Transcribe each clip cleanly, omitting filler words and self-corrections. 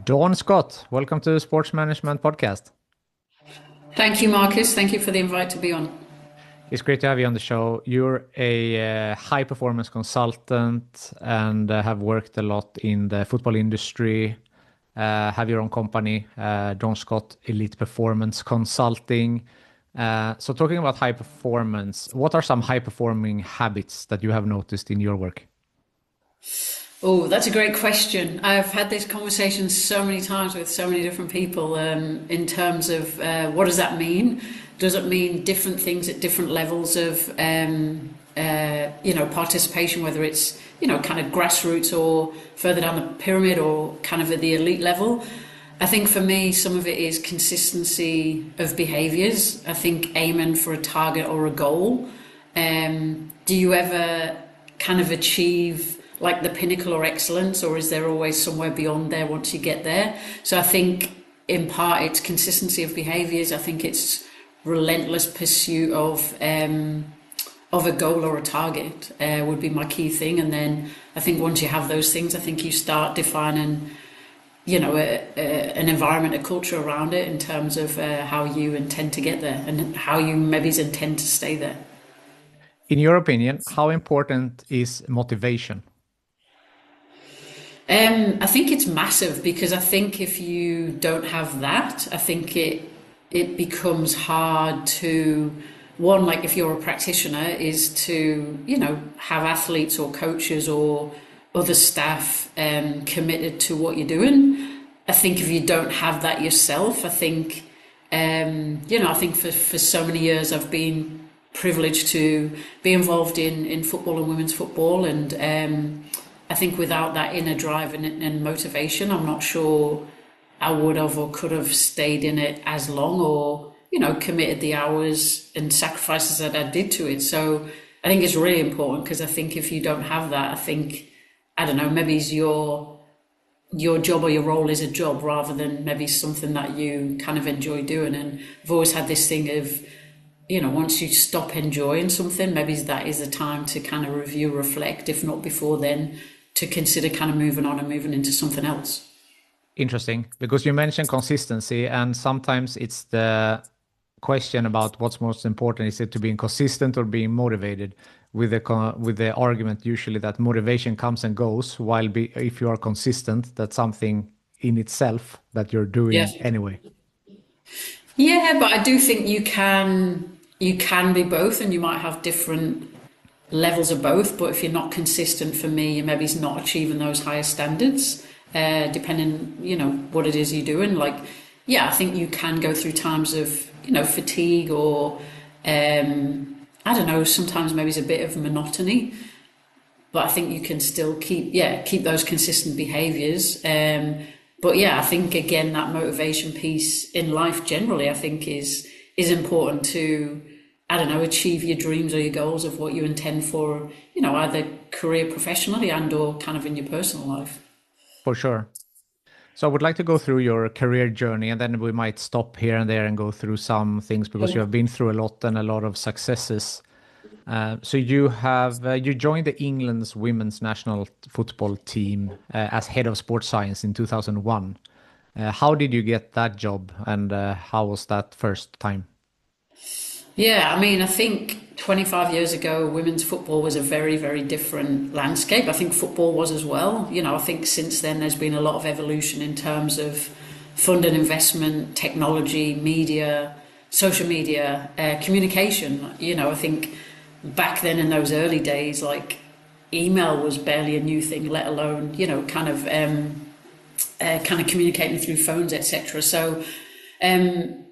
Dawn Scott, welcome to the Sports Management Podcast. Thank you, Marcus. Thank you for the invite to be on. It's great to have you on the show. You're a high performance consultant and have worked a lot in the football industry, have your own company, Dawn Scott Elite Performance Consulting. So talking about high performance, what are some high performing habits that you have noticed in your work? Oh, that's a great question. I've had this conversation so many times with so many different people in terms of what does that mean? Does it mean different things at different levels of, participation, whether it's, kind of grassroots or further down the pyramid or kind of at the elite level? I think for me, some of it is consistency of behaviors. I think aiming for a target or a goal. Do you ever kind of achieve like the pinnacle or excellence, or is there always somewhere beyond there once you get there? So I think in part it's consistency of behaviors. I think it's relentless pursuit of a goal or a target would be my key thing. And then I think once you have those things, I think you start defining, an environment, a culture around it in terms of how you intend to get there and how you maybe intend to stay there. In your opinion, how important is motivation? I think it's massive, because I think if you don't have that, I think it becomes hard to, one, like if you're a practitioner, is to, have athletes or coaches or other staff committed to what you're doing. I think if you don't have that yourself, I think, I think for so many years I've been privileged to be involved in football and women's football, and I think without that inner drive and motivation, I'm not sure I would have or could have stayed in it as long, or, committed the hours and sacrifices that I did to it. So I think it's really important, because I think if you don't have that, I think, I don't know, maybe it's your job or your role is a job rather than maybe something that you kind of enjoy doing. And I've always had this thing of, once you stop enjoying something, maybe that is the time to kind of review, reflect, if not before then, to consider kind of moving on and moving into something else. Interesting, because you mentioned consistency, and sometimes it's the question about what's most important. Is it to being consistent or being motivated? With the argument usually that motivation comes and goes, while if you are consistent, that's something in itself that you're doing anyway. Yeah, but I do think you can be both, and you might have different levels of both. But if you're not consistent, for me, maybe it's not achieving those higher standards, depending, what it is you're doing. Like, I think you can go through times of, fatigue or, I don't know, sometimes maybe it's a bit of monotony, but I think you can still keep those consistent behaviors. But I think, again, that motivation piece in life generally, I think is important to, I don't know, achieve your dreams or your goals of what you intend for, either career professionally and or kind of in your personal life. For sure. So I would like to go through your career journey, and then we might stop here and there and go through some things, because you have been through a lot and a lot of successes. So you joined the England's women's national football team as head of sports science in 2001. How did you get that job, and how was that first time? Yeah, I mean, I think 25 years ago, women's football was a very, very different landscape. I think football was as well. I think since then there's been a lot of evolution in terms of fund and investment, technology, media, social media, communication. I think back then in those early days, like email was barely a new thing, let alone, kind of communicating through phones, etc. So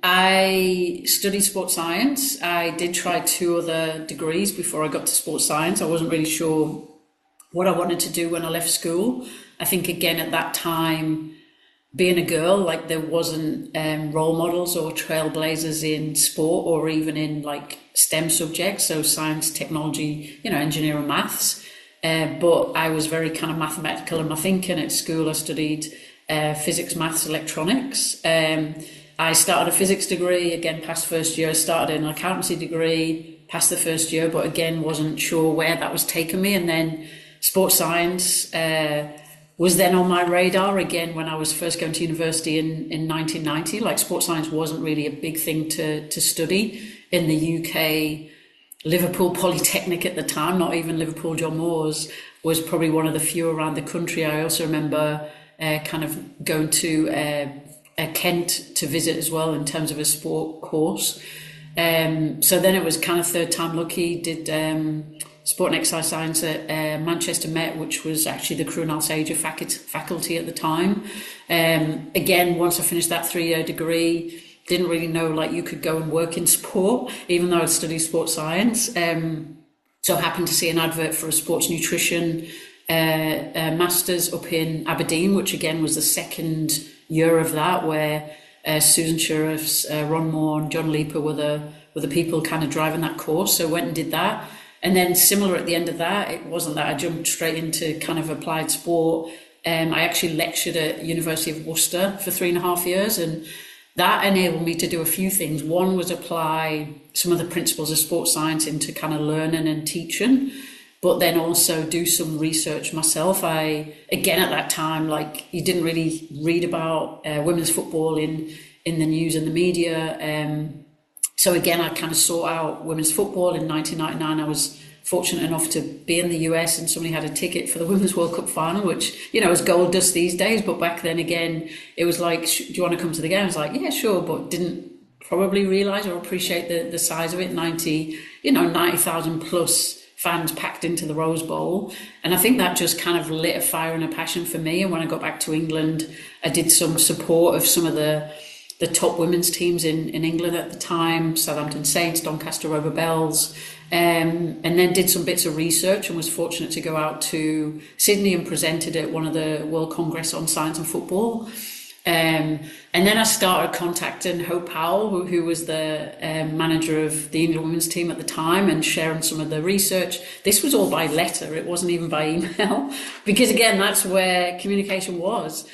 I studied sports science. I did try 2 other degrees before I got to sports science. I wasn't really sure what I wanted to do when I left school. I think, again, at that time, being a girl, like there wasn't role models or trailblazers in sport or even in like STEM subjects, so science, technology, engineering, maths. But I was very kind of mathematical in my thinking. At school, I studied physics, maths, electronics. I started a physics degree, again, passed first year. I started an accountancy degree, passed the first year, but again, wasn't sure where that was taking me. And then sports science was then on my radar again when I was first going to university in 1990. Like sports science wasn't really a big thing to study in the UK. Liverpool Polytechnic at the time, not even Liverpool John Moores, was probably one of the few around the country. I also remember kind of going to Kent to visit as well in terms of a sport course. So then it was kind of third time lucky, did sport and exercise science at Manchester Met, which was actually the Crewe and Alsager faculty at the time. Again, once I finished that 3-year degree, didn't really know like you could go and work in sport, even though I'd studied sports science. So happened to see an advert for a sports nutrition masters up in Aberdeen, which again was the second year of that, where Susan Sheriffs, Ron Moore and John Leeper were the people kind of driving that course. So went and did that. And then similar at the end of that, it wasn't that I jumped straight into kind of applied sport. I actually lectured at University of Worcester for 3.5 years, and that enabled me to do a few things. One was apply some of the principles of sports science into kind of learning and teaching, but then also do some research myself. Again, at that time, like you didn't really read about women's football in the news and the media. So again, I kind of sought out women's football in 1999. I was fortunate enough to be in the US, and somebody had a ticket for the Women's World Cup final, which, you know, is gold dust these days. But back then, again, it was like, do you want to come to the game? I was like, yeah, sure, but didn't probably realize or appreciate the size of it. 90,000 plus fans packed into the Rose Bowl. And I think that just kind of lit a fire and a passion for me. And when I got back to England, I did some support of some of the top women's teams in England at the time, Southampton Saints, Doncaster Rover Bells, and then did some bits of research and was fortunate to go out to Sydney and presented at one of the World Congress on Science and Football. And then I started contacting Hope Powell, who was the manager of the England women's team at the time, and sharing some of the research. This was all by letter, it wasn't even by email, because again, that's where communication was.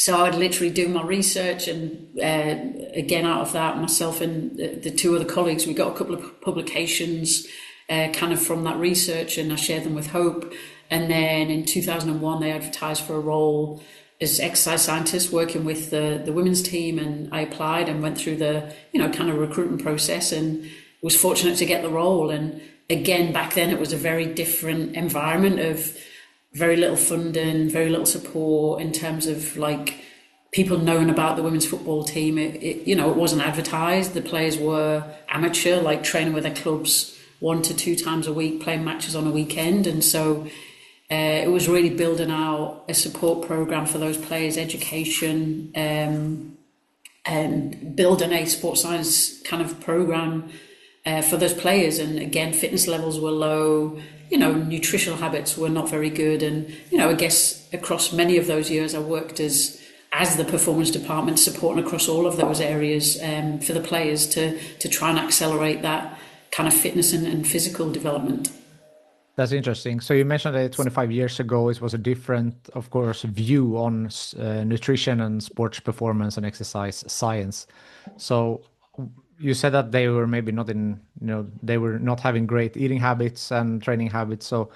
So I'd literally do my research, and again, out of that, myself and the two other colleagues, we got a couple of publications kind of from that research, and I shared them with Hope. And then in 2001, they advertised for a role as exercise scientist working with the women's team, and I applied and went through the, kind of recruitment process and was fortunate to get the role. And again, back then it was a very different environment of very little funding, very little support in terms of like people knowing about the women's football team. It wasn't advertised. The players were amateur, like training with their clubs 1 to 2 times a week, playing matches on a weekend. And so it was really building out a support program for those players, education, and building a sports science kind of program for those players. And again, fitness levels were low, nutritional habits were not very good. And, I guess across many of those years, I worked as the performance department, supporting across all of those areas for the players to try and accelerate that kind of fitness and physical development. That's interesting. So you mentioned that 25 years ago, it was a different, of course, view on nutrition and sports performance and exercise science. So you said that they were maybe not they were not having great eating habits and training habits. So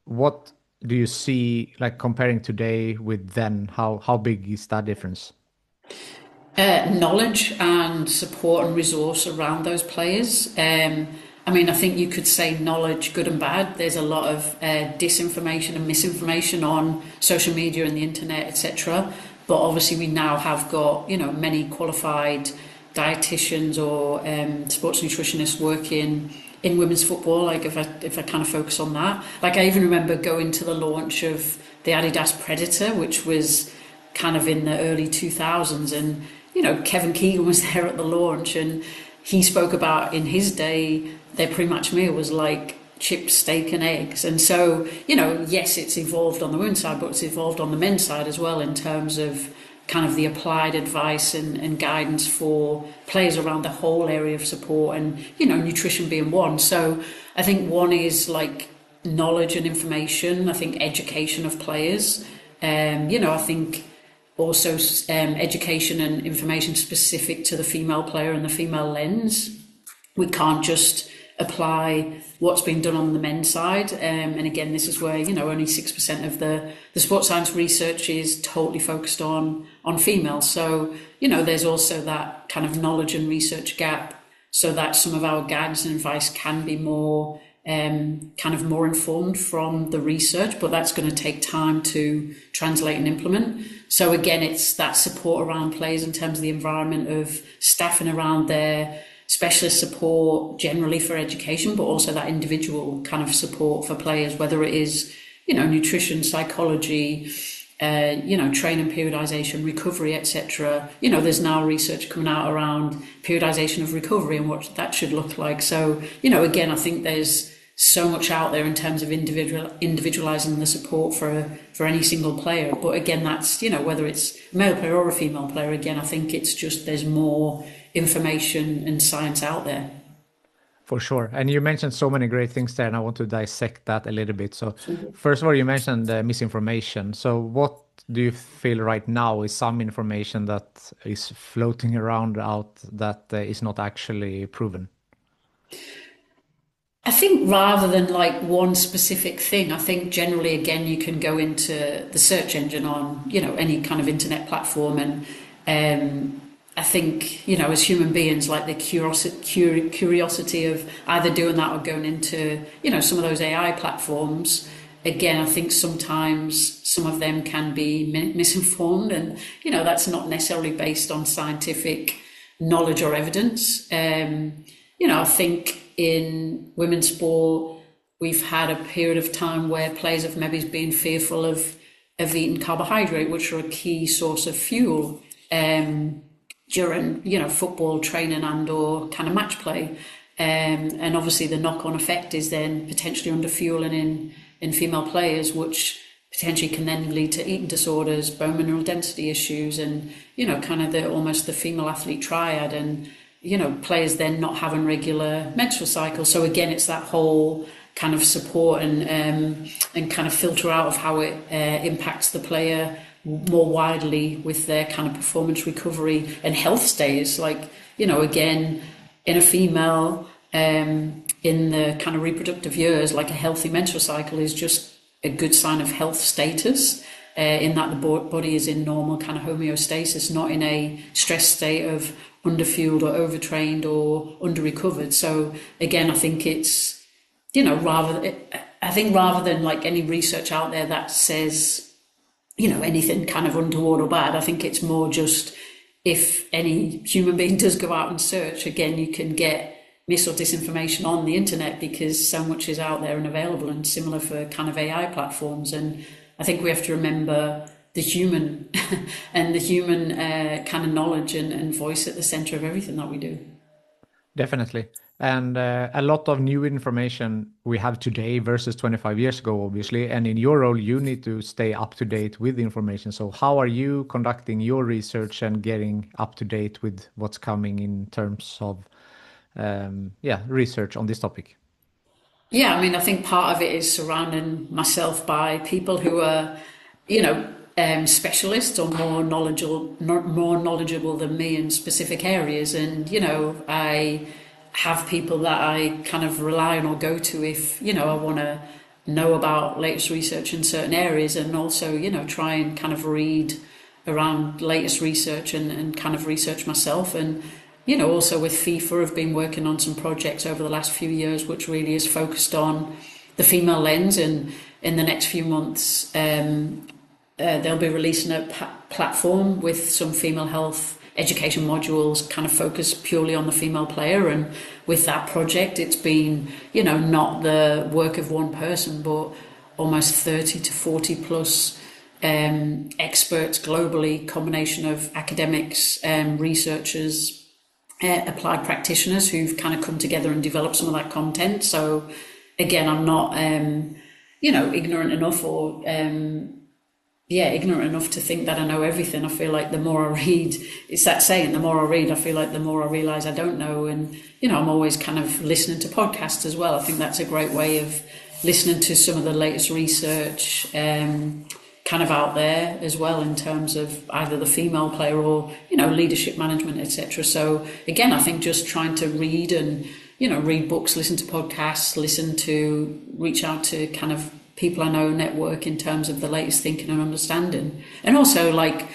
what do you see, like comparing today with then? How big is that difference? Knowledge and support and resource around those players. I think you could say knowledge, good and bad. There's a lot of disinformation and misinformation on social media and the internet, etc. But obviously we now have got, many qualified dietitians or sports nutritionists working in women's football. Like if I kind of focus on that, like I even remember going to the launch of the Adidas Predator, which was kind of in the early 2000s, and Kevin Keegan was there at the launch, and he spoke about in his day their pre-match meal was like chips, steak and eggs. And so, yes, it's evolved on the women's side, but it's evolved on the men's side as well in terms of kind of the applied advice and guidance for players around the whole area of support, and, nutrition being one. So I think one is like knowledge and information. I think education of players. I think also education and information specific to the female player and the female lens. We can't just apply what's been done on the men's side. And again, this is where, only 6% of the sports science research is totally focused on females. So, there's also that kind of knowledge and research gap, so that some of our guidance and advice can be more kind of more informed from the research, but that's going to take time to translate and implement. So again, it's that support around players in terms of the environment of staffing around their specialist support generally for education, but also that individual kind of support for players, whether it is, nutrition, psychology, training, periodization, recovery, etc. There's now research coming out around periodization of recovery and what that should look like. So, again, I think there's so much out there in terms of individualizing the support for any single player. But again, that's, whether it's a male player or a female player, again, I think it's just there's more information and science out there. For sure. And you mentioned so many great things there, and I want to dissect that a little bit. So first of all, you mentioned misinformation. So what do you feel right now is some information that is floating around out that is not actually proven? I think rather than like one specific thing, I think generally, again, you can go into the search engine on, any kind of internet platform. And I think, as human beings, like the curiosity of either doing that or going into, some of those AI platforms. Again, I think sometimes some of them can be misinformed, and, that's not necessarily based on scientific knowledge or evidence. I think in women's sport, we've had a period of time where players have maybe been fearful of eating carbohydrate, which are a key source of fuel during, football training and or kind of match play. And obviously the knock-on effect is then potentially under-fueling in female players, which potentially can then lead to eating disorders, bone mineral density issues, and, kind of almost the female athlete triad, and, players then not having regular menstrual cycles. So again, it's that whole kind of support and kind of filter out of how it impacts the player more widely with their kind of performance recovery and health stays. Like, again, in a female, in the kind of reproductive years, like a healthy menstrual cycle is just a good sign of health status, in that the body is in normal kind of homeostasis, not in a stress state of underfueled or overtrained or under-recovered. So again, I think it's, rather than like any research out there that says, anything kind of untoward or bad, I think it's more just if any human being does go out and search, again, you can get mis or disinformation on the internet because so much is out there and available, and similar for kind of AI platforms. And I think we have to remember the human and the human kind of knowledge and voice at the center of everything that we do. Definitely. And a lot of new information we have today versus 25 years ago, obviously. And in your role, you need to stay up to date with the information. So how are you conducting your research and getting up to date with what's coming in terms of research on this topic? Yeah, I mean, I think part of it is surrounding myself by people who are, specialists or more knowledgeable than me in specific areas. And, I have people that I kind of rely on or go to if, I want to know about latest research in certain areas, and also, try and kind of read around latest research and kind of research myself. And, also with FIFA, I've been working on some projects over the last few years, which really is focused on the female lens. And in the next few months, they'll be releasing a platform with some female health education modules kind of focused purely on the female player. And with that project, it's been, not the work of one person, but almost 30 to 40 plus experts globally, combination of academics, researchers, applied practitioners who've kind of come together and developed some of that content. So again, I'm not, ignorant enough or, ignorant enough to think that I know everything. I feel like the more I read, it's that saying, the more I read, I feel like the more I realize I don't know. And, I'm always kind of listening to podcasts as well. I think that's a great way of listening to some of the latest research, kind of out there as well, in terms of either the female player or, leadership management, etc. So again, I think just trying to read and read books, listen to podcasts, reach out to kind of people I know, network in terms of the latest thinking and understanding. And also, like,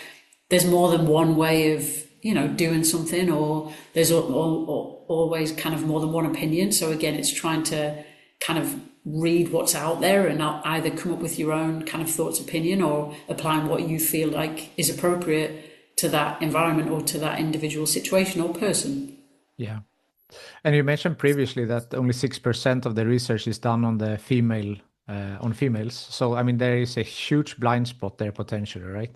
there's more than one way of, doing something, or there's always kind of more than one opinion. So again, it's trying to kind of read what's out there and either come up with your own kind of thoughts, opinion, or applying what you feel like is appropriate to that environment or to that individual situation or person. Yeah. And you mentioned previously that only 6% of the research is done on the on females. So, I mean, there is a huge blind spot there potentially, right?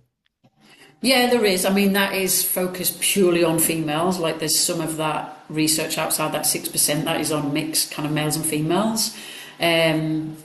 Yeah, there is. I mean, that is focused purely on females. Like, there's some of that research outside that 6% that is on mixed kind of males and females. And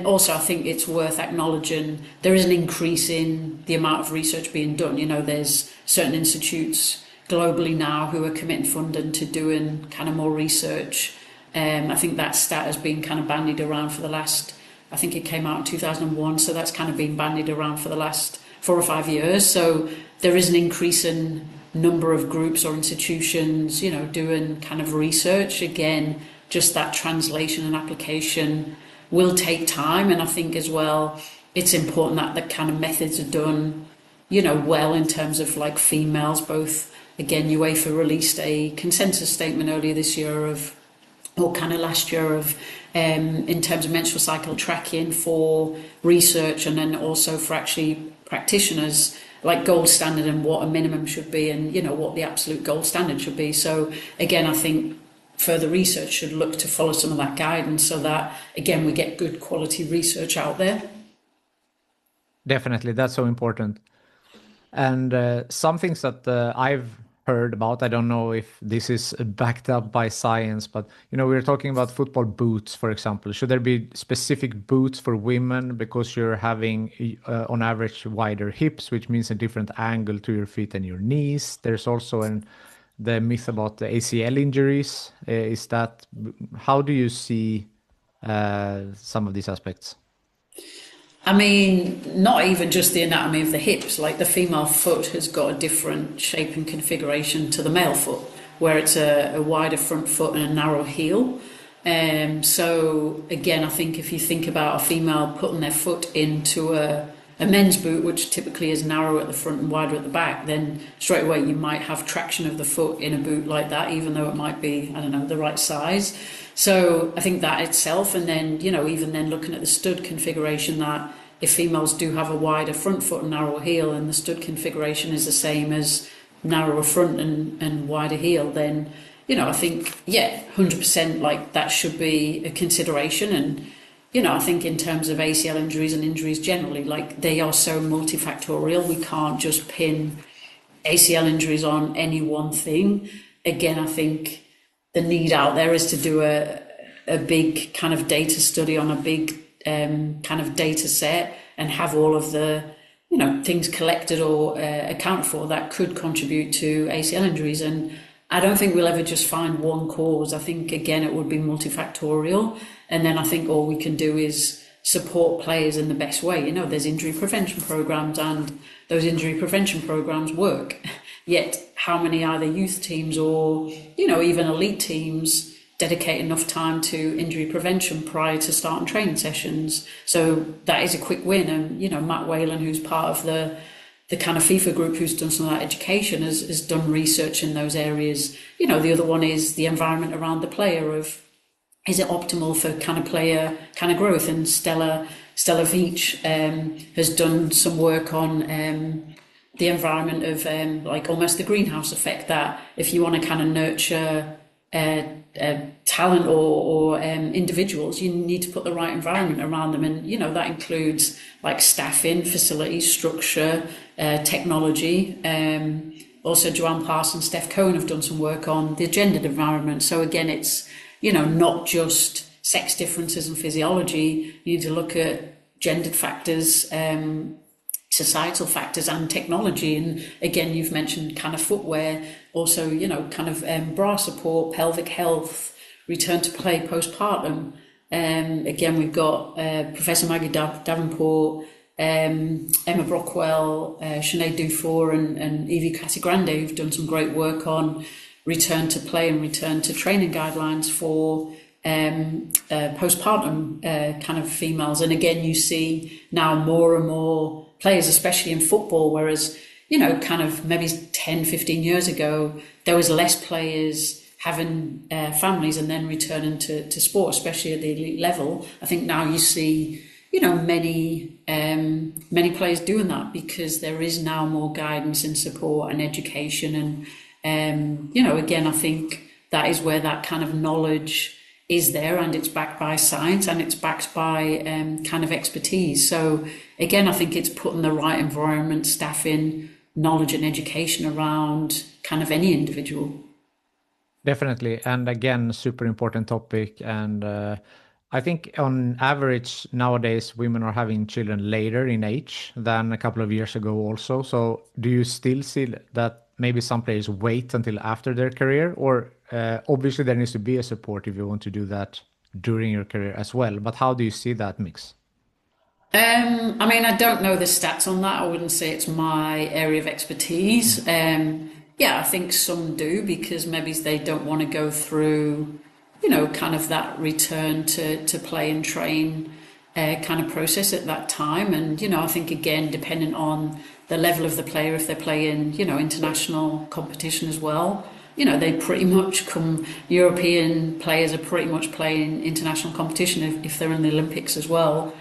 also, I think it's worth acknowledging there is an increase in the amount of research being done. There's certain institutes globally now who are committing funding to doing kind of more research. I think that stat has been kind of bandied around for the last, I think it came out in 2001, so that's kind of been bandied around for the last 4 or 5 years. So there is an increasing number of groups or institutions, doing kind of research. Again, just that translation and application will take time. And I think as well, it's important that the kind of methods are done, well, in terms of like females. Both, again, UEFA released a consensus statement earlier this year or kind of last year in terms of menstrual cycle tracking for research, and then also for actually practitioners, like gold standard and what a minimum should be, and what the absolute gold standard should be. So again, I think further research should look to follow some of that guidance, so that again we get good quality research out there. Definitely, that's so important. And some things that I've heard about, I don't know if this is backed up by science, but we were talking about football boots, for example. Should there be specific boots for women because you're having, on average, wider hips, which means a different angle to your feet and your knees? There's also the myth about the ACL injuries. How do you see some of these aspects? I mean, not even just the anatomy of the hips. Like, the female foot has got a different shape and configuration to the male foot, where it's a wider front foot and a narrow heel. So again, I think if you think about a female putting their foot into a men's boot, which typically is narrow at the front and wider at the back, then straight away you might have traction of the foot in a boot like that, even though it might be, I don't know, the right size. So I think that itself, and then, even then looking at the stud configuration, that if females do have a wider front foot and narrower heel, and the stud configuration is the same as narrower front and wider heel, then, I think, 100%, like, that should be a consideration. And, I think in terms of ACL injuries and injuries generally, like, they are so multifactorial. We can't just pin ACL injuries on any one thing. Again, I think the need out there is to do a big kind of data study on a big kind of data set, and have all of the things collected or accounted for that could contribute to ACL injuries. And I don't think we'll ever just find one cause. I think, again, it would be multifactorial, and then I think all we can do is support players in the best way. There's injury prevention programs, and those injury prevention programs work. Yet how many either youth teams or, even elite teams dedicate enough time to injury prevention prior to starting training sessions? So that is a quick win. And, Matt Whalen, who's part of the kind of FIFA group who's done some of that education, has done research in those areas. The other one is the environment around the player, of, is it optimal for kind of player kind of growth? And Stella Veach has done some work on the environment of like almost the greenhouse effect, that if you want to kind of nurture talent or individuals, you need to put the right environment around them. And that includes like staffing, facilities, structure, technology. Also, Joanne Parsons, Steph Cohen have done some work on the gendered environment. So again, it's not just sex differences and physiology. You need to look at gendered factors, societal factors, and technology. And again, you've mentioned kind of footwear, also, kind of bra support, pelvic health, return to play, postpartum. Again, we've got Professor Maggie Davenport, Emma Brockwell, Sinead Dufour and Evie Casagrande, who've done some great work on return to play and return to training guidelines for postpartum kind of females. And again, you see now more and more players, especially in football, whereas, kind of maybe 10, 15 years ago, there was less players having families and then returning to sport, especially at the elite level. I think now you see, many players doing that because there is now more guidance and support and education. And, again, I think that is where that kind of knowledge is there, and it's backed by science and it's backed by kind of expertise. So again, I think it's putting the right environment, staffing, knowledge and education around kind of any individual. Definitely. And again, super important topic. And I think on average nowadays, women are having children later in age than a couple of years ago also. So do you still see that maybe some players wait until after their career? Or obviously there needs to be a support if you want to do that during your career as well. But how do you see that mix? I mean, I don't know the stats on that. I wouldn't say it's my area of expertise. Yeah, I think some do because maybe they don't want to go through, kind of that return to play and train kind of process at that time. And, I think, again, depending on the level of the player, if they're playing, international competition as well, they pretty much European players are pretty much playing international competition if they're in the Olympics as well,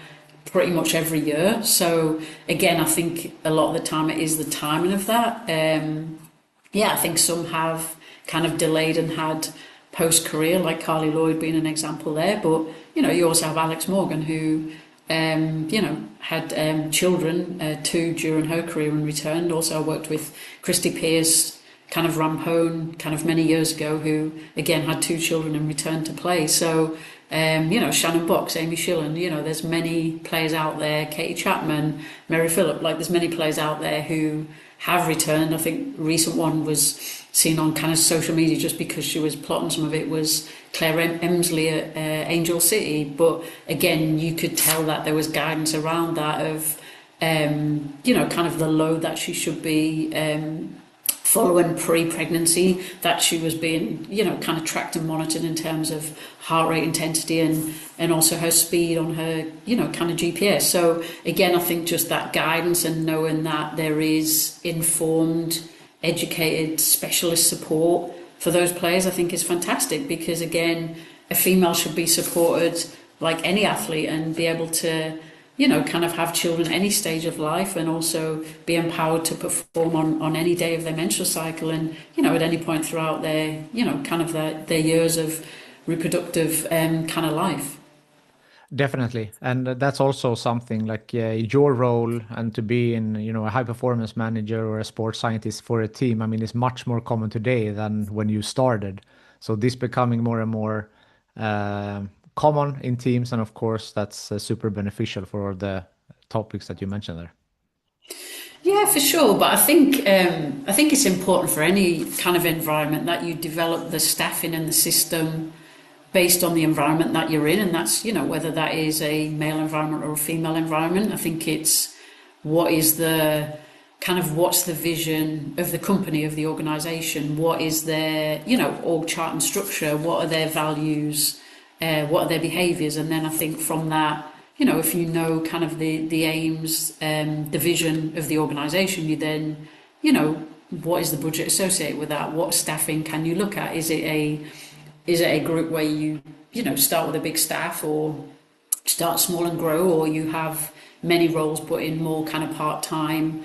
pretty much every year. So again, I think a lot of the time it is the timing of that. I think some have kind of delayed and had post-career, like Carly Lloyd being an example there. But, you also have Alex Morgan who, had children, two during her career and returned. Also, I worked with Christy Pearce, kind of Rampone, kind of many years ago, who, again, had two children and returned to play. So, Shannon Box, Amy Shillan, there's many players out there, Katie Chapman, Mary Phillip, like there's many players out there who have returned. I think recent one was seen on kind of social media just because she was plotting some of it was Claire Emsley at Angel City. But again, you could tell that there was guidance around that of, kind of the load that she should be following pre-pregnancy, that she was being, kind of tracked and monitored in terms of heart rate intensity and also her speed on her, kind of GPS. So again, I think just that guidance and knowing that there is informed, educated, specialist support for those players, I think is fantastic because again, a female should be supported like any athlete and be able to kind of have children at any stage of life and also be empowered to perform on any day of their menstrual cycle and, at any point throughout their, kind of their years of reproductive kind of life. Definitely. And that's also something like your role and to be in, a high performance manager or a sports scientist for a team. I mean, it's much more common today than when you started. So this becoming more and more common in teams, and of course that's super beneficial for the topics that you mentioned there. Yeah, for sure. But I think it's important for any kind of environment that you develop the staffing and the system based on the environment that you're in, and that's whether that is a male environment or a female environment. I think it's what's the vision of the company, of the organisation, what is their org chart and structure, what are their values, what are their behaviours, and then I think from that, if you know kind of the aims, the vision of the organisation, you then, what is the budget associated with that? What staffing can you look at? Is it a group where you start with a big staff or start small and grow, or you have many roles but in more kind of part-time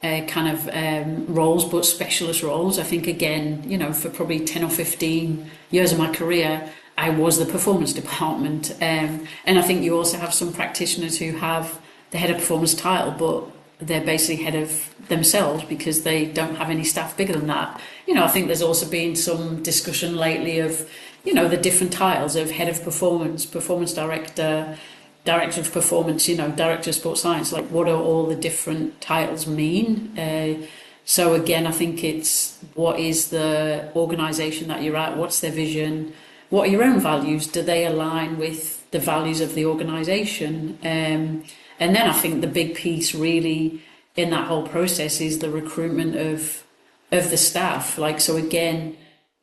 roles, but specialist roles? I think again, for probably 10 or 15 years of my career, I was the performance department. And I think you also have some practitioners who have the head of performance title, but they're basically head of themselves because they don't have any staff bigger than that. I think there's also been some discussion lately of, the different titles of head of performance, performance director, director of performance, director of sports science, like what do all the different titles mean? So again, I think it's what is the organisation that you're at, what's their vision, what are your own values, do they align with the values of the organisation? And then I think the big piece really in that whole process is the recruitment of the staff. Like, so again,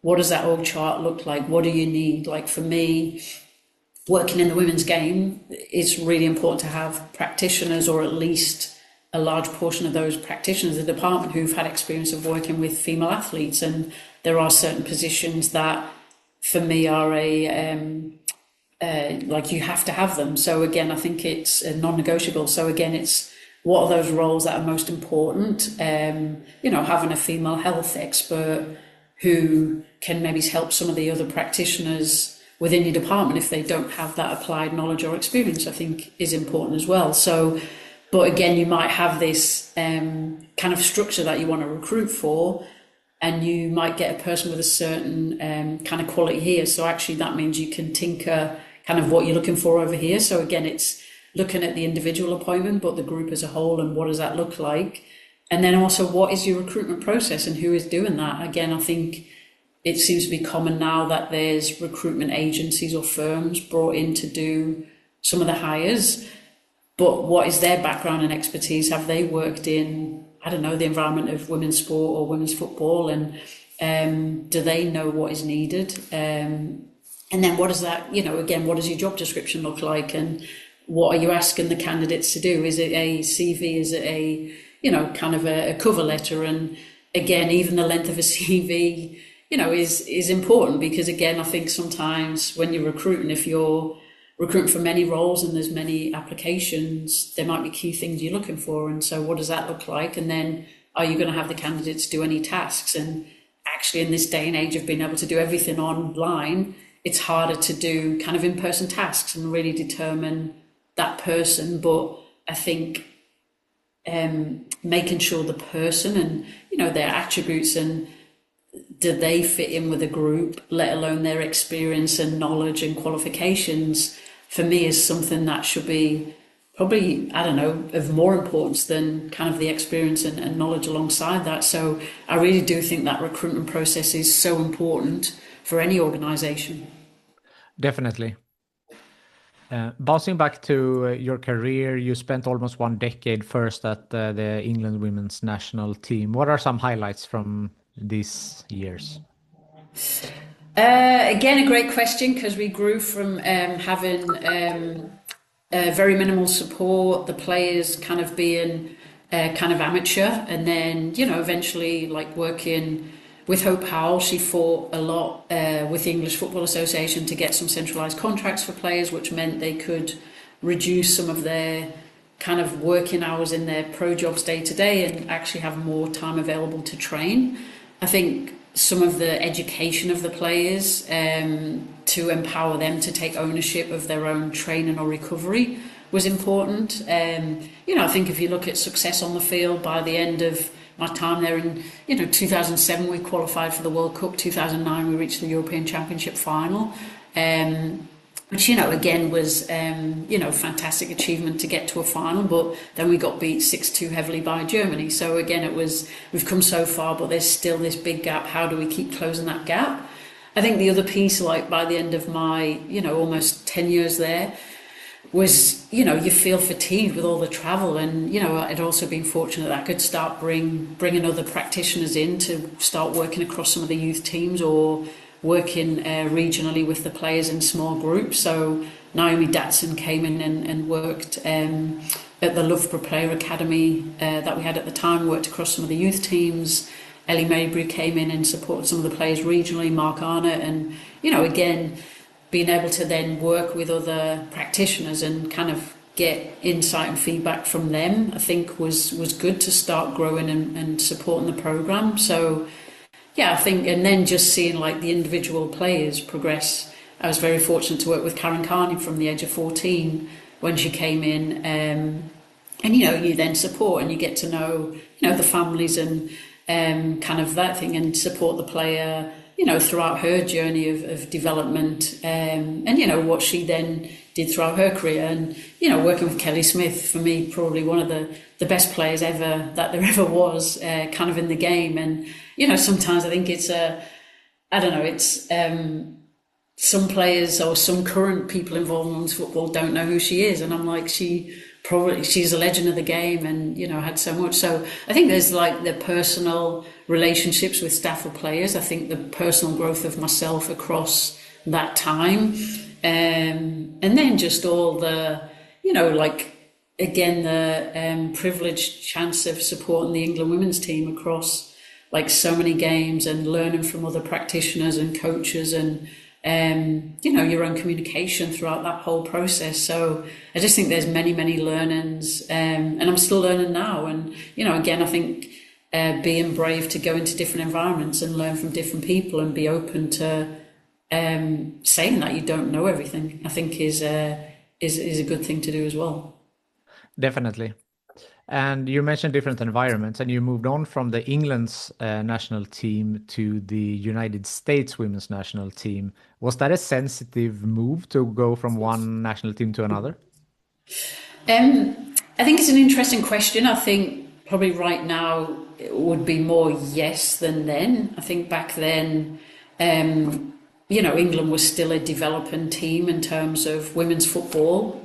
what does that org chart look like? What do you need? Like for me, working in the women's game, it's really important to have practitioners, or at least a large portion of those practitioners in the department who've had experience of working with female athletes. And there are certain positions that for me are like you have to have them. So again, I think it's non-negotiable. So again, it's what are those roles that are most important? Having a female health expert who can maybe help some of the other practitioners within your department if they don't have that applied knowledge or experience, I think is important as well. So, but again, you might have this kind of structure that you want to recruit for, and you might get a person with a certain kind of quality here. So actually that means you can tinker kind of what you're looking for over here. So again, it's looking at the individual appointment, but the group as a whole, and what does that look like? And then also, what is your recruitment process and who is doing that? Again, I think it seems to be common now that there's recruitment agencies or firms brought in to do some of the hires, but what is their background and expertise? Have they worked in, I don't know, the environment of women's sport or women's football, and do they know what is needed? And then what does that, again, what does your job description look like, and what are you asking the candidates to do? Is it a CV? Is it a, kind of a cover letter? And again, even the length of a CV, is important, because again, I think sometimes when you're recruiting, if you're recruiting for many roles and there's many applications, there might be key things you're looking for. And so what does that look like? And then are you going to have the candidates do any tasks? And actually, in this day and age of being able to do everything online, it's harder to do kind of in-person tasks and really determine that person. But I think making sure the person and, their attributes, and do they fit in with a group, let alone their experience and knowledge and qualifications, for me is something that should be probably, I don't know, of more importance than kind of the experience and knowledge alongside that. So I really do think that recruitment process is so important for any organisation. Definitely. Bouncing back to your career, you spent almost 1 decade first at the England women's national team. What are some highlights from these years? Again, a great question, because we grew from having very minimal support, the players kind of being kind of amateur, and then, eventually like working with Hope Howell. She fought a lot with the English Football Association to get some centralised contracts for players, which meant they could reduce some of their kind of working hours in their pro jobs day to day and actually have more time available to train. I think some of the education of the players to empower them to take ownership of their own training or recovery was important. I think if you look at success on the field, by the end of my time there in 2007 we qualified for the World Cup, 2009 we reached the European Championship final, which again was fantastic achievement to get to a final, but then we got beat 6-2 heavily by Germany. So again, we've come so far, but there's still this big gap. How do we keep closing that gap? I think the other piece, like by the end of my almost 10 years there, was, you feel fatigued with all the travel, and, I'd also been fortunate that I could start bringing other practitioners in to start working across some of the youth teams, or working regionally with the players in small groups. So Naomi Datsun came in and worked at the Loughborough Player Academy that we had at the time, worked across some of the youth teams. Ellie Maybury came in and supported some of the players regionally, Mark Arnott, and, again, being able to then work with other practitioners and kind of get insight and feedback from them, I think was good to start growing and supporting the programme. So yeah, I think, and then just seeing like the individual players progress. I was very fortunate to work with Karen Carney from the age of 14 when she came in, and you then support and you get to know the families and kind of that thing, and support the player throughout her journey of development, and what she then did throughout her career. And working with Kelly Smith, for me, probably one of the best players ever that there ever was, kind of in the game. And sometimes I think it's some players or some current people involved in women's football don't know who she is, and I'm like, she probably she's a legend of the game, and had so much. So I think there's like the personal relationships with staff or players. I think the personal growth of myself across that time, and then just all the like again the privileged chance of supporting the England women's team across like so many games and learning from other practitioners and coaches and your own communication throughout that whole process. So I just think there's many learnings, and I'm still learning now. And again, I think being brave to go into different environments and learn from different people and be open to saying that you don't know everything, I think is a good thing to do as well. Definitely. And you mentioned different environments, and you moved on from the England's national team to the United States women's national team. Was that a sensitive move to go from one national team to another? I think it's an interesting question. I think probably right now it would be more yes than then. I think back then, England was still a developing team in terms of women's football.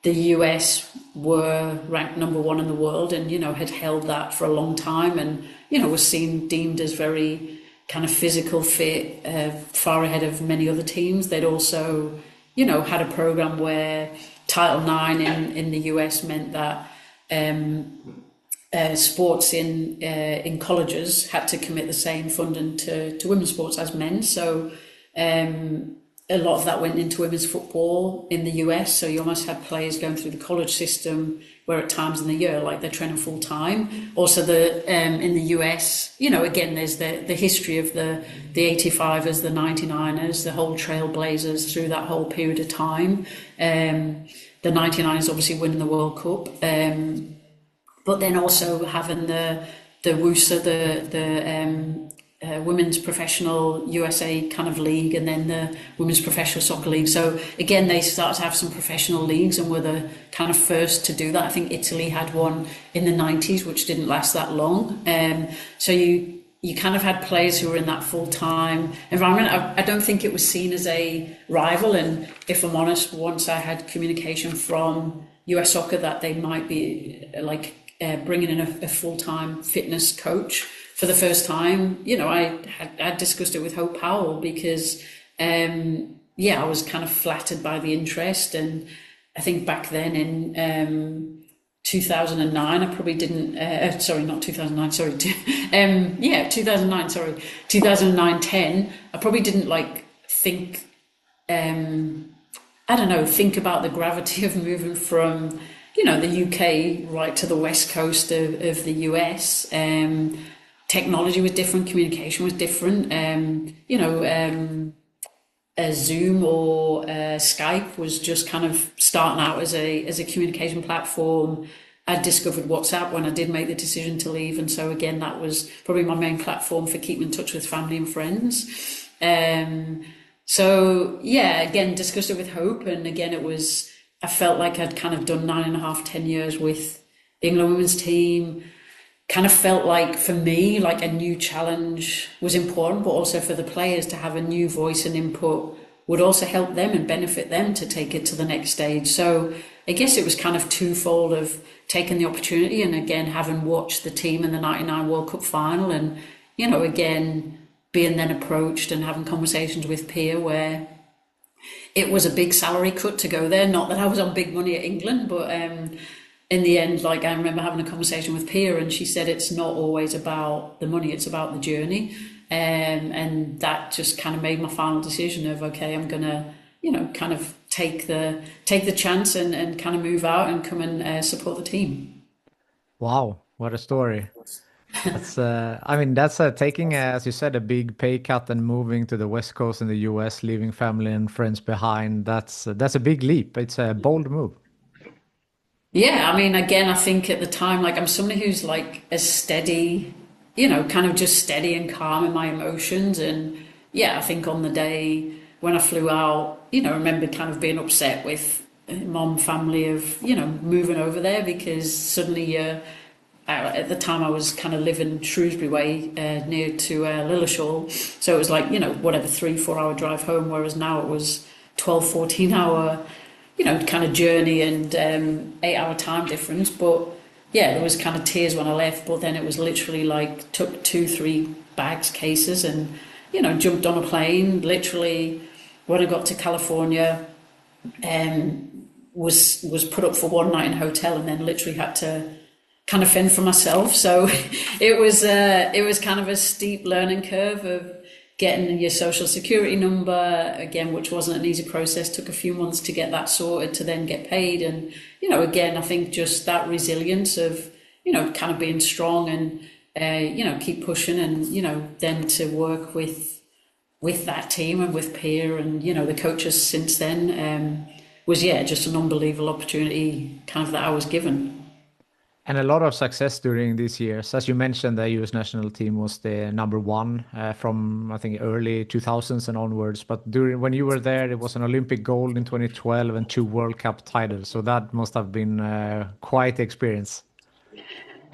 The US were ranked number one in the world and, had held that for a long time and, was deemed as very kind of physical fit, far ahead of many other teams. They'd also, had a program where Title IX in the US meant that sports in colleges had to commit the same funding to women's sports as men. So a lot of that went into women's football in the US. So you almost had players going through the college system where at times in the year, like they're training full time. Also in the US, again, there's the history of the 85ers, the 99ers, the whole trailblazers through that whole period of time. The 99ers obviously winning the World Cup. But then also having the WUSA, the Women's Professional USA kind of league, and then the Women's Professional Soccer League. So again, they started to have some professional leagues and were the kind of first to do that. I think Italy had one in the 90s, which didn't last that long. So you kind of had players who were in that full-time environment. I don't think it was seen as a rival. And if I'm honest, once I had communication from US Soccer that they might be like bringing in a full-time fitness coach for the first time, I discussed it with Hope Powell because, I was kind of flattered by the interest. And I think back then in 2009, I probably didn't, sorry, not 2009, sorry, 2009, sorry, 2009, 10, I probably didn't think, think about the gravity of moving from, the UK right to the west coast of the US. Technology was different, communication was different. Zoom or Skype was just kind of starting out as a communication platform. I discovered WhatsApp when I did make the decision to leave, and so again, that was probably my main platform for keeping in touch with family and friends. Again, discussed it with Hope, and again, I felt like I'd kind of done 9.5, 10 years with the England women's team. Kind of felt like for me, like a new challenge was important, but also for the players to have a new voice and input would also help them and benefit them to take it to the next stage. So I guess it was kind of twofold of taking the opportunity and again, having watched the team in the 99 World Cup final and, again, being then approached and having conversations with Pia where it was a big salary cut to go there. Not that I was on big money at England, but in the end, I remember having a conversation with Pia and she said it's not always about the money, it's about the journey. And that just kind of made my final decision of, okay, I'm going to, kind of take the chance and kind of move out and come and support the team. Wow, what a story. That's taking, as you said, a big pay cut and moving to the West Coast in the US, leaving family and friends behind. That's a big leap. It's a bold move. Yeah, again, I think at the time, I'm somebody who's a steady, kind of just steady and calm in my emotions. And I think on the day when I flew out, I remember kind of being upset with mom, family of, moving over there because suddenly at the time I was kind of living Shrewsbury way near to Lilleshall. So it was 3-4 hour drive home, whereas now it was 12, 14 hour kind of journey and 8 hour time difference. But yeah, there was kind of tears when I left, but then it was literally like took 2, 3 bags, cases, and jumped on a plane. Literally, when I got to California, was put up for one night in a hotel, and then literally had to kind of fend for myself. So it was kind of a steep learning curve of getting your social security number again, which wasn't an easy process. Took a few months to get that sorted, to then get paid. And again, I think just that resilience of kind of being strong and keep pushing, and then to work with that team and with Pierre and the coaches since then, was just an unbelievable opportunity kind of that I was given. And a lot of success during these years. As you mentioned, the US national team was the number one from, I think, early 2000s and onwards. But when you were there, it was an Olympic gold in 2012 and 2 World Cup titles. So that must have been quite the experience.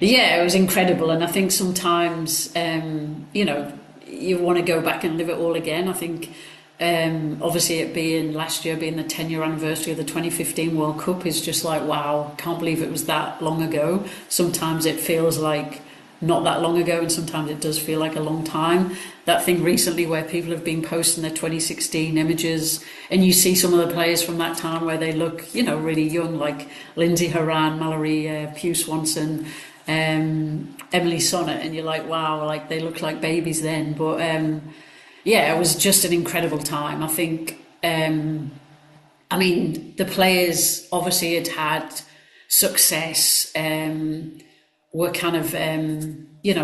Yeah, it was incredible. And I think sometimes, you want to go back and live it all again. I think obviously last year being the 10-year anniversary of the 2015 World Cup is just like, wow, can't believe it was that long ago. Sometimes it feels like not that long ago, and sometimes it does feel like a long time. That thing recently where people have been posting their 2016 images, and you see some of the players from that time where they look, really young, like Lindsay Horan, Mallory Pugh Swanson, Emily Sonnet, and you're like, wow, like they look like babies then. But it was just an incredible time. I think, the players obviously had success, were kind of,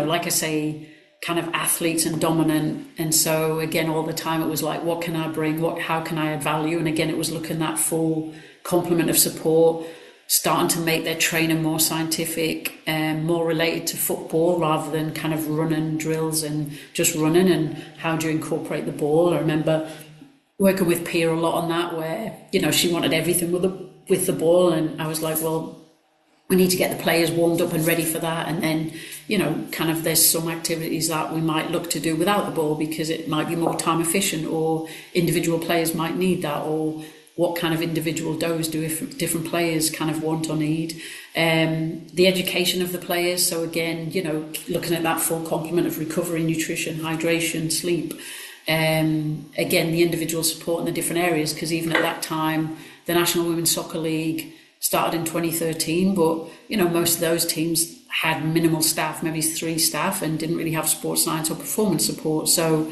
like I say, kind of athletes and dominant. And so again, all the time it was like, what can I bring? How can I add value? And again, it was looking at that full complement of support, starting to make their training more scientific and more related to football rather than kind of running drills and just running, and how do you incorporate the ball. I remember working with Pia a lot on that, where, she wanted everything with the ball, and I was like, well, we need to get the players warmed up and ready for that. And then, kind of there's some activities that we might look to do without the ball because it might be more time efficient, or individual players might need that, or what kind of individual dose do different players kind of want or need. The education of the players. So again, looking at that full complement of recovery, nutrition, hydration, sleep. Again, the individual support in the different areas, because even at that time, the National Women's Soccer League started in 2013, but most of those teams had minimal staff, maybe 3 staff, and didn't really have sports science or performance support. So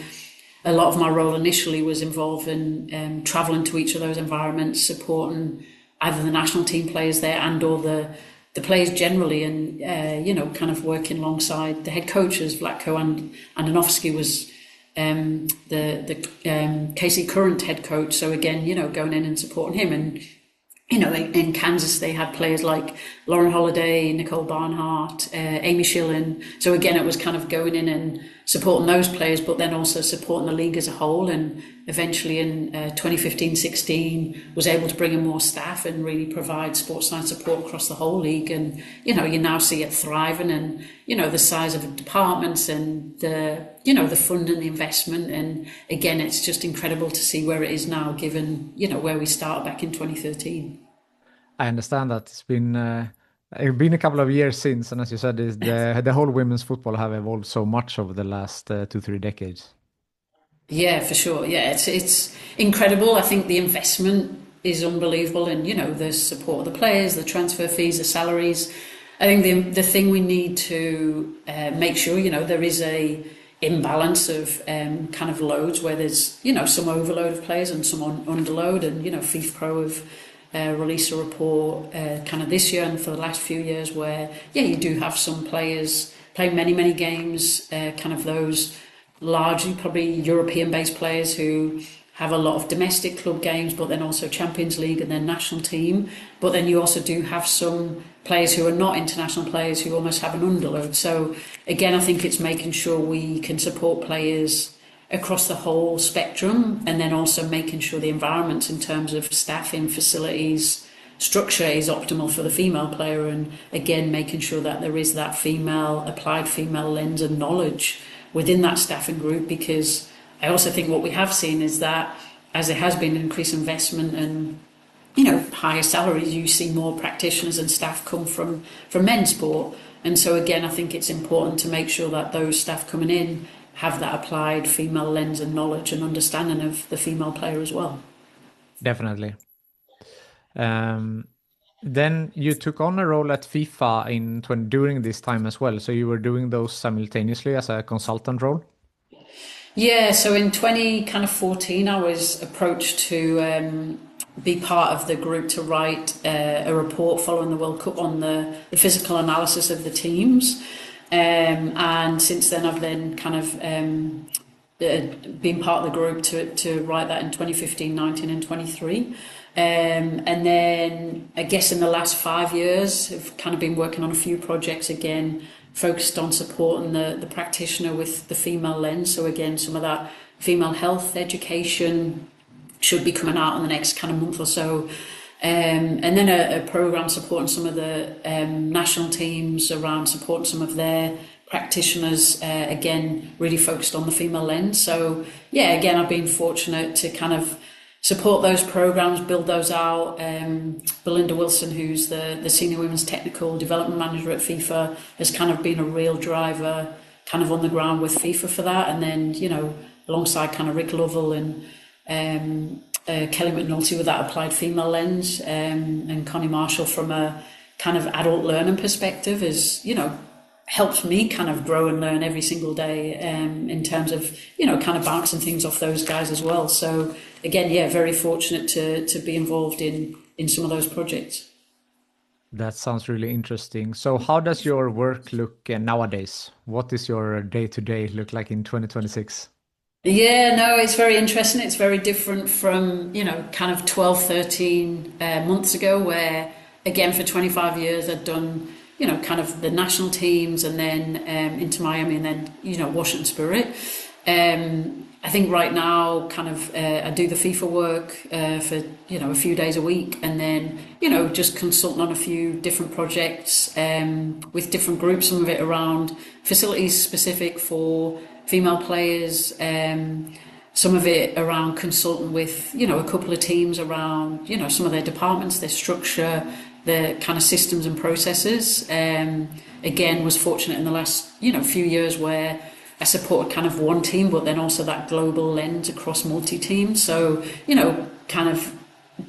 a lot of my role initially was involved in travelling to each of those environments, supporting either the national team players there and or the players generally, and kind of working alongside the head coaches. Vlatko and Andonovsky was the KC Current head coach. So again, going in and supporting him. And in Kansas, they had players like Lauren Holiday, Nicole Barnhart, Amy Schillen. So again, it was kind of going in and supporting those players, but then also supporting the league as a whole. And eventually in 2015-16, was able to bring in more staff and really provide sports science support across the whole league. And, you now see it thriving, and, the size of the departments and the funding, the investment. And again, it's just incredible to see where it is now, given, where we started back in 2013. I understand that it's been a couple of years since, and as you said, the whole women's football have evolved so much over the last 2-3 decades. Yeah, for sure. Yeah, it's incredible. I think the investment is unbelievable, and the support of the players, the transfer fees, the salaries. I think the thing we need to make sure, there is a imbalance of kind of loads, where there's some overload of players and some underload. And FIFA Pro have released a report kind of this year and for the last few years where you do have some players playing many games, kind of those largely probably European based players who have a lot of domestic club games, but then also Champions League and then national team. But then you also do have some players who are not international players who almost have an underload. So again, I think it's making sure we can support players across the whole spectrum, and then also making sure the environment in terms of staffing, facilities, structure is optimal for the female player, and again making sure that there is that applied female lens and knowledge within that staffing group. Because I also think what we have seen is that as there has been increased investment and higher salaries, you see more practitioners and staff come from men's sport. And so again, I think it's important to make sure that those staff coming in have that applied female lens and knowledge and understanding of the female player as well. Definitely. Then you took on a role at FIFA during this time as well. So you were doing those simultaneously as a consultant role? Yeah, so in 2014, I was approached to be part of the group to write a report following the World Cup on the physical analysis of the teams. And since then, I've then kind of been part of the group to write that in 2015, 19 and 23. And then I guess in the last 5 years, I've kind of been working on a few projects again, focused on supporting the practitioner with the female lens. So again, some of that female health education should be coming out in the next kind of month or so. And then a program supporting some of the national teams around supporting some of their practitioners, again, really focused on the female lens. So yeah, again, I've been fortunate to kind of support those programs, build those out. Belinda Wilson, who's the Senior Women's Technical Development Manager at FIFA, has kind of been a real driver kind of on the ground with FIFA for that. And then, alongside kind of Rick Lovell and Kelly McNulty with that applied female lens, and Connie Marshall from a kind of adult learning perspective is, helps me kind of grow and learn every single day, in terms of, kind of bouncing things off those guys as well. So again, yeah, very fortunate to be involved in some of those projects. That sounds really interesting. So how does your work look nowadays? What is your day-to-day look like in 2026? Yeah, no, it's very interesting. It's very different from, kind of 12, 13 months ago, where, again, for 25 years, I'd done, kind of the national teams and then into Miami and then, Washington Spirit. I think right now, kind of, I do the FIFA work for, a few days a week and then, just consulting on a few different projects with different groups, some of it around facilities specific for female players, some of it around consulting with, a couple of teams around, some of their departments, their structure, the kind of systems and processes. Again, was fortunate in the last, few years where I supported kind of one team, but then also that global lens across multi-teams. So, kind of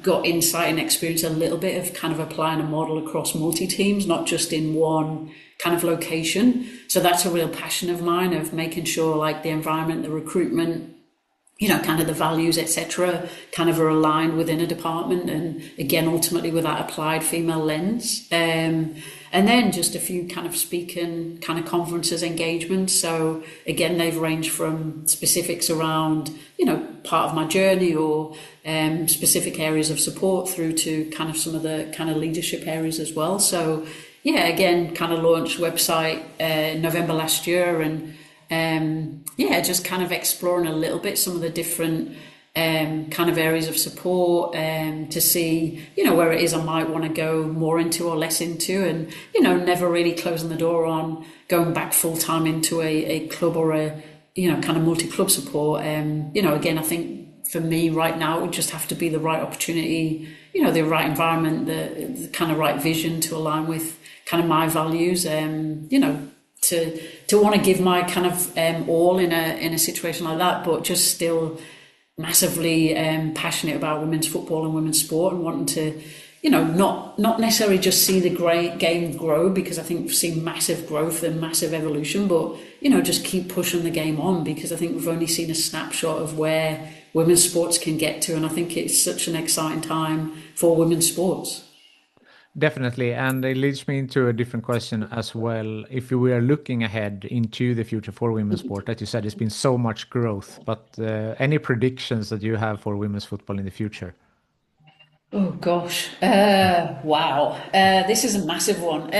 got insight and experience a little bit of kind of applying a model across multi-teams, not just in one kind of location. So that's a real passion of mine, of making sure like the environment, the recruitment, kind of the values, etc., kind of are aligned within a department, and again, ultimately with that applied female lens. And then just a few kind of speaking kind of conferences, engagements. So again, they've ranged from specifics around, part of my journey or specific areas of support through to kind of some of the kind of leadership areas as well. So yeah, again, kind of launched website November last year, and just kind of exploring a little bit some of the different kind of areas of support to see, where it is I might want to go more into or less into, and, never really closing the door on going back full time into a club or a, kind of multi-club support. Again, I think for me right now, it would just have to be the right opportunity, the right environment, the kind of right vision to align with kind of my values, to want to give my kind of all in a situation like that, but just still massively passionate about women's football and women's sport, and wanting to, not necessarily just see the game grow, because I think we've seen massive growth and massive evolution, but, just keep pushing the game on, because I think we've only seen a snapshot of where women's sports can get to, and I think it's such an exciting time for women's sports. Definitely. And it leads me into a different question as well. If we are looking ahead into the future for women's sport, as you said, it's been so much growth, but any predictions that you have for women's football in the future? Oh gosh. Wow. This is a massive one.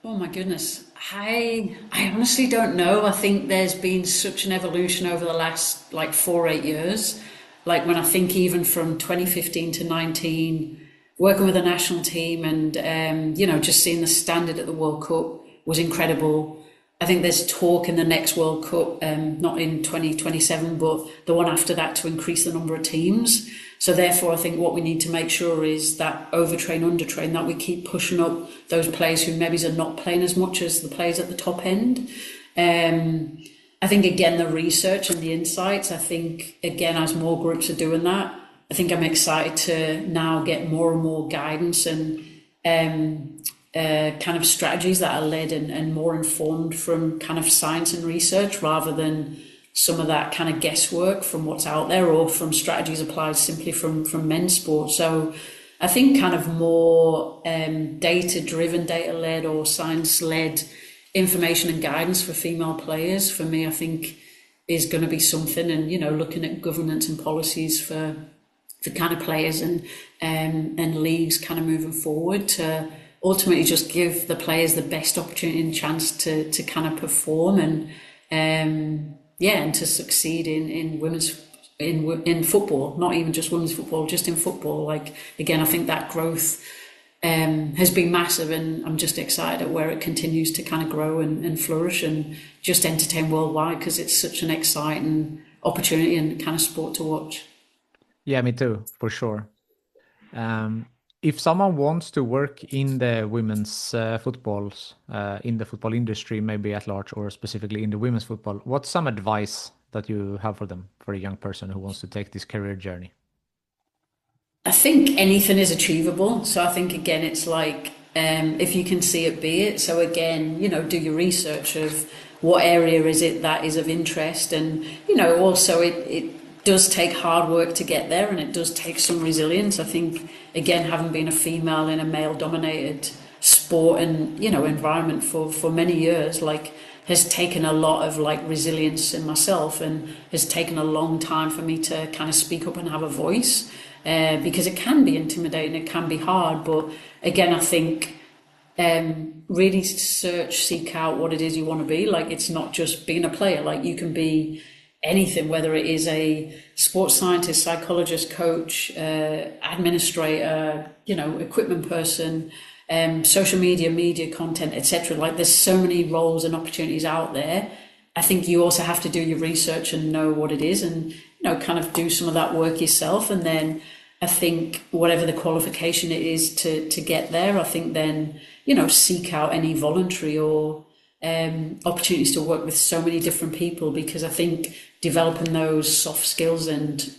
Oh my goodness. I honestly don't know. I think there's been such an evolution over the last like 8 years. Like when I think even from 2015 to 19, working with the national team and, just seeing the standard at the World Cup was incredible. I think there's talk in the next World Cup, not in 2027, but the one after that, to increase the number of teams. So therefore, I think what we need to make sure is that overtrain, undertrain, that we keep pushing up those players who maybe are not playing as much as the players at the top end. I think, again, the research and the insights, I think, again, as more groups are doing that, I think I'm excited to now get more and more guidance and kind of strategies that are led and more informed from kind of science and research, rather than some of that kind of guesswork from what's out there, or from strategies applied simply from men's sport. So I think kind of more data-driven, data-led or science-led information and guidance for female players, for me, I think is going to be something. And, you know, looking at governance and policies for kind of players and leagues kind of moving forward to ultimately just give the players the best opportunity and chance to kind of perform and to succeed in women's in football, not even just women's football, just in football. Like, again, I think that growth has been massive, and I'm just excited at where it continues to kind of grow and flourish and just entertain worldwide, because it's such an exciting opportunity and kind of sport to watch. Yeah, me too, for sure. If someone wants to work in the women's footballs, in the football industry, maybe at large, or specifically in the women's football, what's some advice that you have for them, for a young person who wants to take this career journey? I think anything is achievable. So I think, again, it's like, if you can see it, be it. So again, you know, do your research of what area is it that is of interest. And, you know, also it does take hard work to get there, and it does take some resilience. I think, again, having been a female in a male dominated sport and, you know, environment for many years, like, has taken a lot of like resilience in myself, and has taken a long time for me to kind of speak up and have a voice. Because it can be intimidating, it can be hard. But again, I think really seek out what it is you want to be. Like, it's not just being a player. Like, you can be anything, whether it is a sports scientist, psychologist, coach, administrator, you know, equipment person, social media content, etc. Like, there's so many roles and opportunities out there. I think you also have to do your research and know what it is, and, you know, kind of do some of that work yourself. And then I think whatever the qualification it is to get there, I think then, you know, seek out any voluntary or opportunities to work with so many different people, because I think developing those soft skills and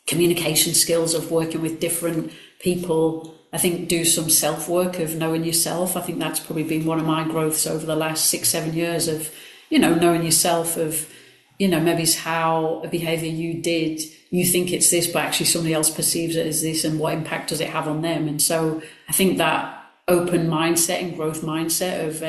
communication skills of working with different people, I think do some self-work of knowing yourself. I think that's probably been one of my growths over the last 6-7 years of, you know, knowing yourself, of, you know, maybe it's how a behavior you did, you think it's this, but actually somebody else perceives it as this, and what impact does it have on them? And so I think that open mindset and growth mindset of,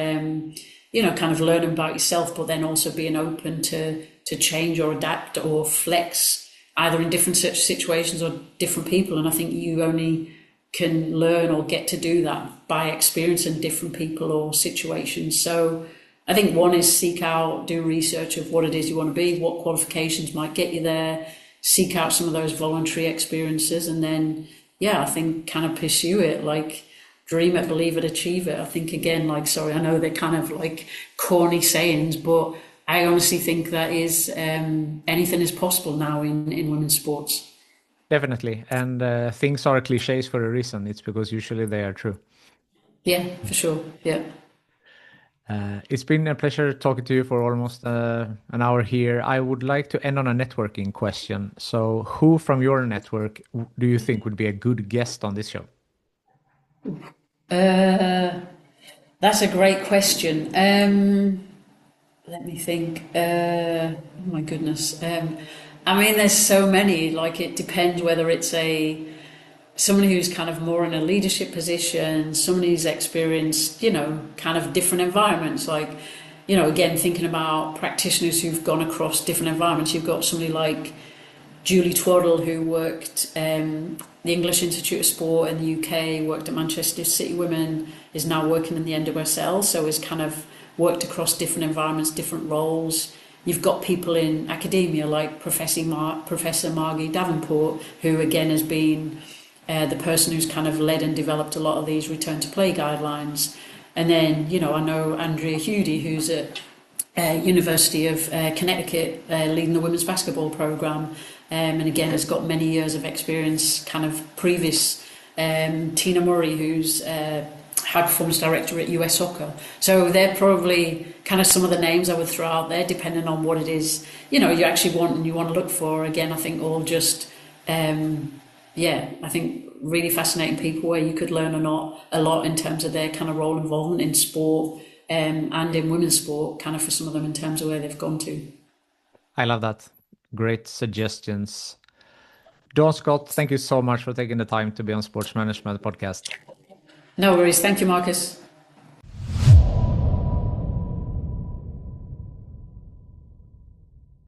you know, kind of learning about yourself, but then also being open to change or adapt or flex, either in different situations or different people. And I think you only can learn or get to do that by experiencing different people or situations. So I think one is seek out, do research of what it is you want to be, what qualifications might get you there, seek out some of those voluntary experiences, and then, yeah, I think kind of pursue it, like dream it, believe it, achieve it. I think, again, like, sorry, I know they're kind of like corny sayings, but I honestly think that is anything is possible now in women's sports. Definitely. And things are cliches for a reason. It's because usually they are true. Yeah, for sure. Yeah. It's been a pleasure talking to you for almost an hour here. I would like to end on a networking question. So, who from your network do you think would be a good guest on this show? That's a great question. Let me think. Oh my goodness. I mean, there's so many. Like, it depends whether it's someone who's kind of more in a leadership position, someone who's experienced, you know, kind of different environments. Like, you know, again, thinking about practitioners who've gone across different environments. You've got somebody like Julie Twaddle, who worked the English Institute of Sport in the UK, worked at Manchester City Women, is now working in the NWSL, so has kind of worked across different environments, different roles. You've got people in academia like Professor Margie Davenport, who again has been the person who's kind of led and developed a lot of these return to play guidelines. And then, you know, I know Andrea Hudi, who's at University of Connecticut, leading the women's basketball program, and again has got many years of experience. Kind of previous Tina Murray, who's high performance director at US Soccer. So they're probably kind of some of the names I would throw out there, depending on what it is you actually want and you want to look for. Again, I think all just I think really fascinating people where you could learn a lot in terms of their kind of role involvement in sport. And in women's sport, kind of for some of them in terms of where they've gone to. I love that. Great suggestions. Dawn Scott, thank you so much for taking the time to be on Sports Management Podcast. No worries. Thank you, Marcus.